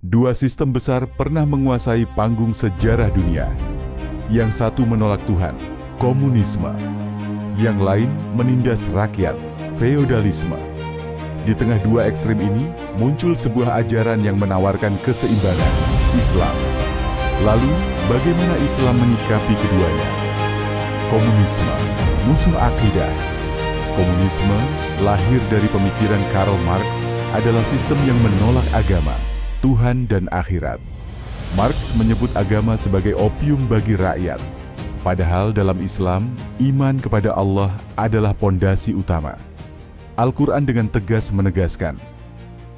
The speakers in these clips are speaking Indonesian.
Dua sistem besar pernah menguasai panggung sejarah dunia. Yang satu menolak Tuhan, komunisme. Yang lain menindas rakyat, feodalisme. Di tengah dua ekstrem ini, muncul sebuah ajaran yang menawarkan keseimbangan, Islam. Lalu, bagaimana Islam menyikapi keduanya? Komunisme, musuh akidah. Komunisme, lahir dari pemikiran Karl Marx, adalah sistem yang menolak agama, Tuhan dan akhirat. Marx menyebut agama sebagai opium bagi rakyat. Padahal dalam Islam, iman kepada Allah adalah pondasi utama. Al-Quran dengan tegas menegaskan,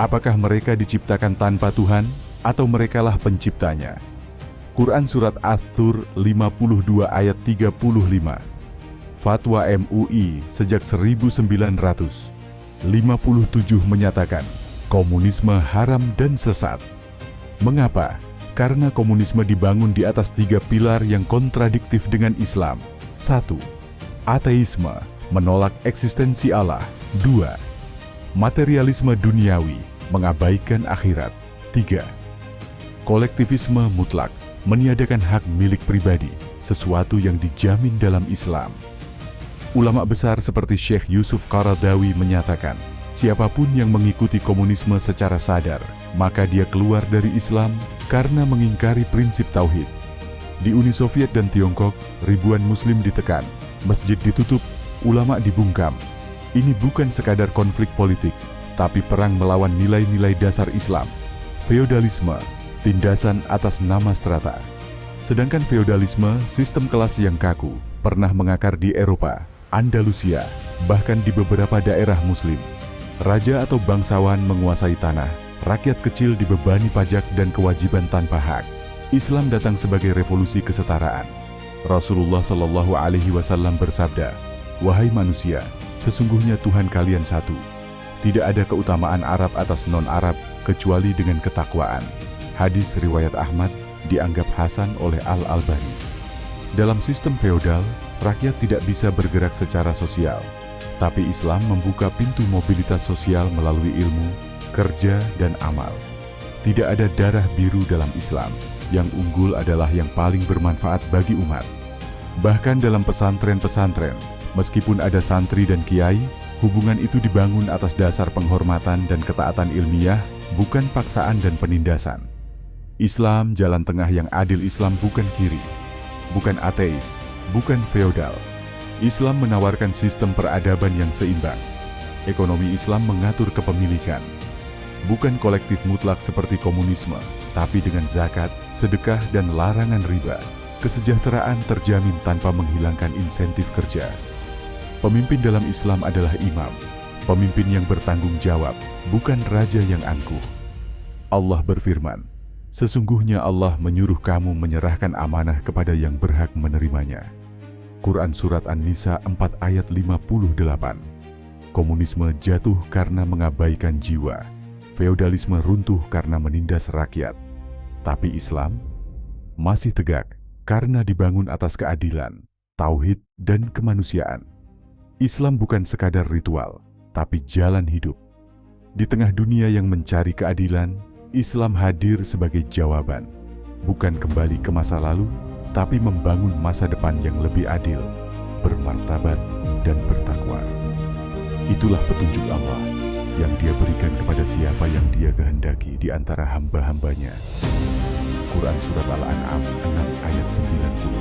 apakah mereka diciptakan tanpa Tuhan atau merekalah penciptanya? Quran Surat Ath-Thur 52 ayat 35. Fatwa MUI sejak 1957 menyatakan, komunisme haram dan sesat. Mengapa? Karena komunisme dibangun di atas tiga pilar yang kontradiktif dengan Islam. 1. Ateisme, menolak eksistensi Allah. 2. Materialisme duniawi, mengabaikan akhirat. 3. Kolektivisme mutlak, meniadakan hak milik pribadi, sesuatu yang dijamin dalam Islam. Ulama besar seperti Syekh Yusuf Qaradawi menyatakan, siapapun yang mengikuti komunisme secara sadar, maka dia keluar dari Islam karena mengingkari prinsip tauhid. Di Uni Soviet dan Tiongkok, ribuan muslim ditekan, masjid ditutup, ulama dibungkam. Ini bukan sekadar konflik politik, tapi perang melawan nilai-nilai dasar Islam. Feodalisme, tindasan atas nama strata. Sedangkan feodalisme, sistem kelas yang kaku, pernah mengakar di Eropa, Andalusia, bahkan di beberapa daerah muslim. Raja atau bangsawan menguasai tanah, rakyat kecil dibebani pajak dan kewajiban tanpa hak. Islam datang sebagai revolusi kesetaraan. Rasulullah Shallallahu Alaihi Wasallam bersabda, wahai manusia, sesungguhnya Tuhan kalian satu. Tidak ada keutamaan Arab atas non-Arab kecuali dengan ketakwaan. Hadis riwayat Ahmad dianggap hasan oleh Al-Albani. Dalam sistem feodal, rakyat tidak bisa bergerak secara sosial. Tapi Islam membuka pintu mobilitas sosial melalui ilmu, kerja, dan amal. Tidak ada darah biru dalam Islam. Yang unggul adalah yang paling bermanfaat bagi umat. Bahkan dalam pesantren-pesantren, meskipun ada santri dan kiai, hubungan itu dibangun atas dasar penghormatan dan ketaatan ilmiah, bukan paksaan dan penindasan. Islam jalan tengah yang adil. Islam bukan kiri, bukan ateis, bukan feodal. Islam menawarkan sistem peradaban yang seimbang. Ekonomi Islam mengatur kepemilikan. Bukan kolektif mutlak seperti komunisme, tapi dengan zakat, sedekah, dan larangan riba. Kesejahteraan terjamin tanpa menghilangkan insentif kerja. Pemimpin dalam Islam adalah imam, pemimpin yang bertanggung jawab, bukan raja yang angkuh. Allah berfirman, sesungguhnya Allah menyuruh kamu menyerahkan amanah kepada yang berhak menerimanya. Quran Surat An-Nisa 4 ayat 58. Komunisme jatuh karena mengabaikan jiwa. Feodalisme runtuh karena menindas rakyat. Tapi Islam masih tegak karena dibangun atas keadilan, tauhid, dan kemanusiaan. Islam bukan sekadar ritual, tapi jalan hidup. Di tengah dunia yang mencari keadilan, Islam hadir sebagai jawaban, bukan kembali ke masa lalu, tapi membangun masa depan yang lebih adil, bermartabat, dan bertakwa. Itulah petunjuk Allah yang Dia berikan kepada siapa yang Dia kehendaki di antara hamba-hambanya. Quran Surat Al-An'am 6 ayat 90.